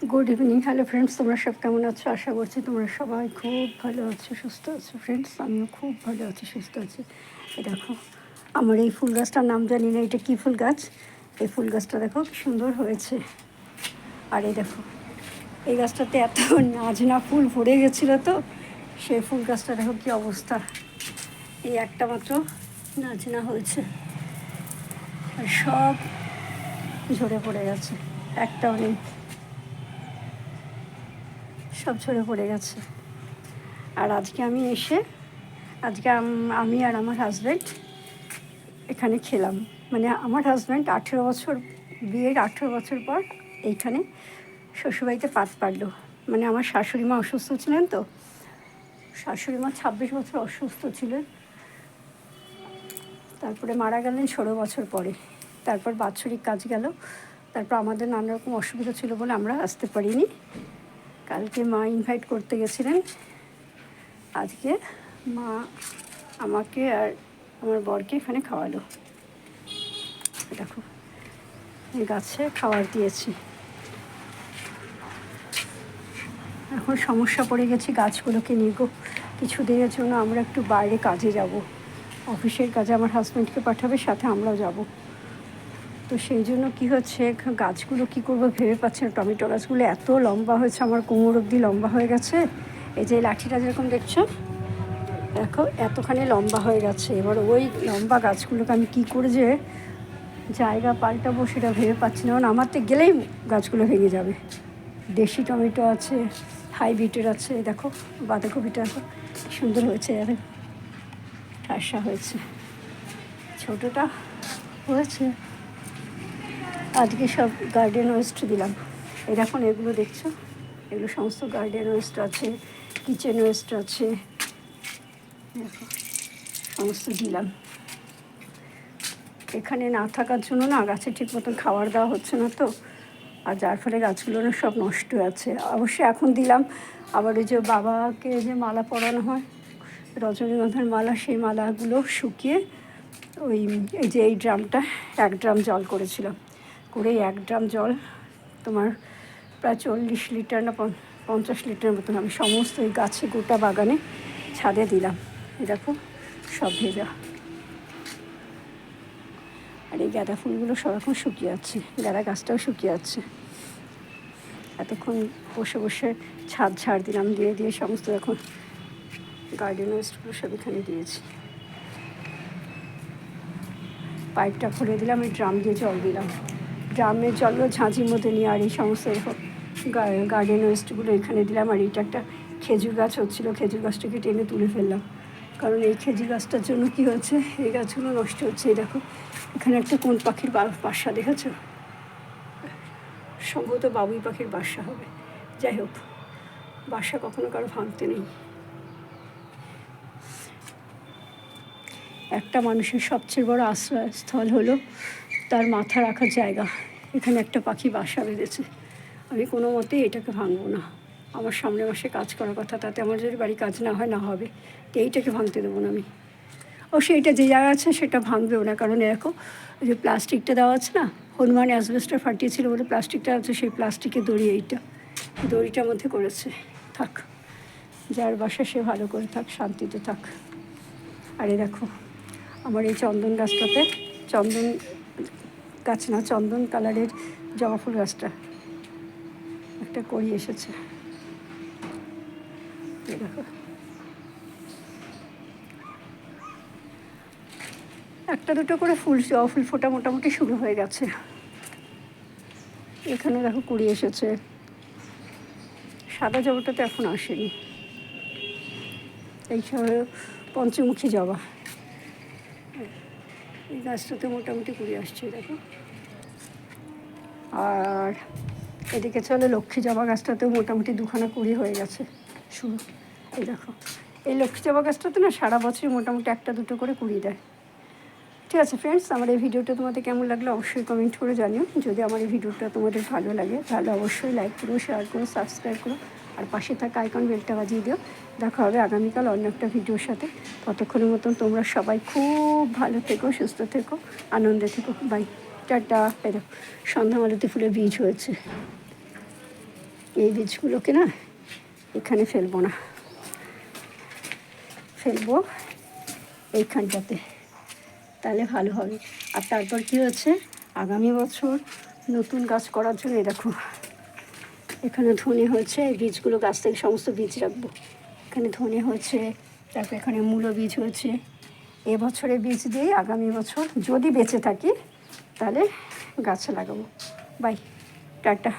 Good evening. Hello friends, তোমরা সব কেমন আছো? আশা করছি তোমরা সবাই খুব ভালো আছো, সুস্থ আছো। ফ্রেন্ডস, আমিও খুব ভালো আছি, সুস্থ আছি। এই দেখো, আমার এই ফুল গাছটার নাম জানি না, এটা কী ফুল গাছ। এই ফুল গাছটা দেখো কি সুন্দর হয়েছে। আর এই দেখো, এই গাছটাতে এত নাজনা ফুল ভরে গেছিলো, তো সেই ফুল গাছটা দেখো কী অবস্থা। এই একটা মাত্র নাজনা হয়েছে, আর সব ঝরে পড়ে গেছে, একটাও নেই, সব ঝরে পড়ে গেছে। আর আজকে আমি এসে আমি আর আমার হাজব্যান্ড এখানে খেলাম। মানে আমার হাজব্যান্ড 18 বছর, বিয়ের 18 বছর পর এইখানে শ্বশুরবাড়িতে পাত পারলো। মানে আমার শাশুড়ি মা অসুস্থ ছিলেন, তো শাশুড়ি মা 26 বছর অসুস্থ ছিলেন, তারপরে মারা গেলেন 16 বছর পরে। তারপর বাৎসরিক কাজ গেল, তারপর আমাদের নানা রকম অসুবিধা ছিল বলে আমরা আসতে পারিনি। কালকে মা ইনভাইট করতে গেছিলেন, আজকে মা আমাকে আর আমার বরকে এখানে খাওয়ালো। দেখো, এই গাছে খাবার দিয়েছি। এখন সমস্যা পড়ে গেছি গাছগুলোকে নিয়ে গো। কিছু দিনের জন্য আমরা একটু বাইরে কাজে যাব, অফিসের কাজে আমার হাজব্যান্ডকে পাঠাবে, সাথে আমরাও যাব। তো সেই জন্য কী হচ্ছে, গাছগুলো কী করবো ভেবে পাচ্ছি না। টমেটো গাছগুলো এত লম্বা হয়েছে, আমার কোমর অবধি লম্বা হয়ে গেছে। এই যে লাঠিটা যেরকম দেখছো, দেখো এতখানি লম্বা হয়ে গেছে। এবার ওই লম্বা গাছগুলোকে আমি কী করে যে জায়গা পাল্টাবো সেটা ভেবে পাচ্ছি না। কারণ আমার তো গেলেই গাছগুলো ভেঙে যাবে। দেশি টমেটো আছে, হাইব্রিডের আছে। দেখো বাঁধাকপিটা দেখো সুন্দর হয়েছে, ঠাসা হয়েছে, ছোটোটা হয়েছে। আজকে সব গার্ডেন ওয়েস্ট দিলাম। এই দেখুন, এগুলো দেখছো, এগুলো সমস্ত গার্ডেন ওয়েস্ট আছে, কিচেন ওয়েস্ট আছে, দেখো সমস্ত দিলাম। এখানে না থাকার জন্য না গাছে ঠিক মতন খাবার দেওয়া হচ্ছে না, তো আর যার ফলে গাছগুলো না সব নষ্ট আছে। অবশ্যই এখন দিলাম। আবার ওই যে বাবাকে যে মালা পরানো হয়, রজনীগন্ধার মালা, সেই মালাগুলো শুকিয়ে ওই এই যে এই ড্রামটা 1 ড্রাম জল করেছিলাম, করে 1 ড্রাম জল তোমার প্রায় 40 লিটার না 50 লিটার মতন আমি সমস্ত এই গাছে গোটা বাগানে ছাদে দিলাম। দেখো সব ভেজা। আর এই গাঁদা ফুলগুলো সব এখন শুকিয়ে যাচ্ছে, গাঁদা গাছটাও শুকিয়ে যাচ্ছে। এতক্ষণ বসে বসে ছাদ ঝাড় দিলাম, দিয়ে সমস্ত এখন গার্ডেন ওয়েস্টগুলো সব এখানে দিয়েছি। পাইপটা খুলে দিলাম, এই ড্রাম দিয়ে জল দিলাম। ড্রামের জলগুলো ঝাঁঝির মধ্যে নিয়ে আর এই সমস্ত গার্ডেন ওয়েস্টগুলো এখানে দিলাম। আর এইটা একটা খেজুর গাছ হচ্ছিলো, খেজুর গাছটাকে টেনে তুলে ফেললাম, কারণ এই খেজুর গাছটার জন্য কী হচ্ছে, এই গাছগুলো নষ্ট হচ্ছে। এই দেখো, এখানে একটা কোন পাখির বাসা দেখেছো, সম্ভবত বাবুই পাখির বাসা হবে। যাই হোক, বাসা কখনো কারো ভাঙতে নেই। একটা মানুষের সবচেয়ে বড় আশ্রয়স্থল হলো তার মাথা রাখার জায়গা। এখানে একটা পাখি বাসা বেঁধেছে। আমি কোনো মতেই এটাকে ভাঙবো না। আমার সামনে মাসে কাজ করার কথা, তাতে আমার যদি বাড়ি কাজ না হয় না হবে, তো এইটাকে ভাঙতে দেবো না আমি। অবশ্যই এটা যে জায়গা আছে সেটা ভাঙবেও না, কারণ এরকম ওই যে প্লাস্টিকটা দেওয়া আছে না, হনুমান অ্যাসবেস্টার ফাটিয়েছিল বলে প্লাস্টিকটা আছে, সেই প্লাস্টিকের দড়ি, এইটা দড়িটার মধ্যে করেছে। থাক, যার বাসা সে ভালো করে থাক, শান্তিতে থাক। আর এই দেখো, আমার এই চন্দন গাছটাতে, চন্দন গাছ না, চন্দন কালারের জবা ফুল গাছটা একটা কড়ি এসেছে। দেখো, একটা দুটো করে জবা ফুল ফোটা মোটামুটি শুরু হয়ে গেছে। এখানে দেখো কুড়ি এসেছে। সাদা জবাটা তো এখন আসেনি। এই পঞ্চমুখী জবা, এই গাছটাতে মোটামুটি কুড়ি আসছে দেখো। আর এদিকে চলে লক্ষ্মী জবা গাছটাতেও মোটামুটি 2খানা কুড়ি হয়ে গেছে শুরু। এই দেখো, এই লক্ষ্মী জবা গাছটাতে না সারা বছরই মোটামুটি একটা দুটো করে কুড়ি দেয়। ঠিক আছে ফ্রেন্ডস, আমার এই ভিডিওটা তোমাদের কেমন লাগলো অবশ্যই কমেন্ট করে জানিও। যদি আমার এই ভিডিওটা তোমাদের ভালো লাগে তাহলে অবশ্যই লাইক করো, শেয়ার করো, সাবস্ক্রাইব করো, আর পাশে থাকা আইকন বেলটা বাজিয়ে দিও। দেখা হবে আগামীকাল অন্য একটা ভিডিওর সাথে। ততক্ষণের মতন তোমরা সবাই খুব ভালো থেকো, সুস্থ থেকো, আনন্দে থেকো। বাই, টাটা। এই দেখো, সন্ধ্যা মালতী ফুলের বীজ হয়েছে। এই বীজগুলোকে না এখানে ফেলবো না, ফেলবো এইখানটাতে, তাহলে ভালো হবে। আর তারপর কী হচ্ছে, আগামী বছর নতুন গাছ করার জন্য দেখো এখানে ধনে হয়েছে, এই বীজগুলো গাছ থেকে সমস্ত বীজ রাখবো। এখানে ধনে হয়েছে, তারপর এখানে মূলো বীজ হয়েছে। এবছরে বীজ দিয়ে আগামী বছর যদি বেঁচে থাকি তাহলে গাছ লাগাবো। Bye, tata.